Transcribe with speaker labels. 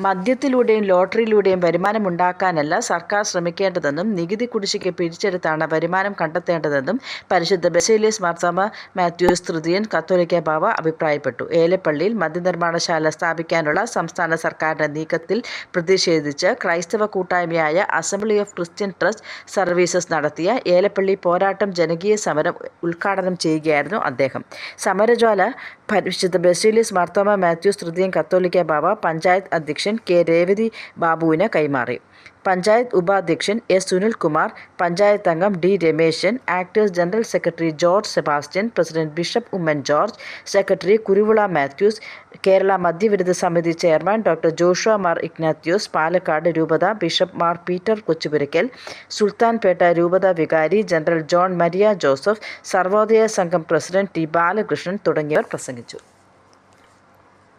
Speaker 1: മദ്യത്തിലൂടെയും ലോട്ടറിയിലൂടെയും വരുമാനമുണ്ടാക്കാനല്ല സർക്കാർ ശ്രമിക്കേണ്ടതെന്നും നികുതി കുടിശ്ശിക പിരിച്ചെടുത്താണ് വരുമാനം കണ്ടെത്തേണ്ടതെന്നും പരിശുദ്ധ ബസേലിയസ് മാർത്തോമാ മാത്യൂസ് തൃതീയൻ കത്തോലിക്കാ ബാവ അഭിപ്രായപ്പെട്ടു. ഏലപ്പള്ളിയിൽ മദ്യനിർമ്മാണശാല സ്ഥാപിക്കാനുള്ള സംസ്ഥാന സർക്കാരിന്റെ നീക്കത്തിൽ പ്രതിഷേധിച്ച് ക്രൈസ്തവ കൂട്ടായ്മയായ assembly of Christian trust services നടത്തിയ ഏലപ്പള്ളി പോരാട്ടം ജനകീയ സമരം ഉദ്ഘാടനം ചെയ്യുകയായിരുന്നു അദ്ദേഹം. സമരജ്വാല പരിശുദ്ധ ബസേലിയസ് മാർത്തോമാ മാത്യൂസ് തൃതീയൻ കത്തോലിക്കാ ബാവ പഞ്ചായത്ത് അധ്യക്ഷൻ കെ രേവതി ബാബുവിന് കൈമാറി. പഞ്ചായത്ത് ഉപാധ്യക്ഷൻ എസ് സുനിൽകുമാർ, പഞ്ചായത്ത് അംഗം D Rameshan, actors general secretary George Sebastian, president bishop Oommen George, secretary Kuruvila Mathews, Kerala മദ്യവിരുദ്ധ സമിതി chairman doctor Joshua Mar Ignatios, Palakkad രൂപത ബിഷപ്പ് മാർ പീറ്റർ കൊച്ചുപുരയ്ക്കൽ, സുൽത്താൻപേട്ട രൂപത വികാരി general John Maria Joseph, Sarvodaya Sangham president T Balakrishnan തുടങ്ങിയവർ പ്രസംഗിച്ചു.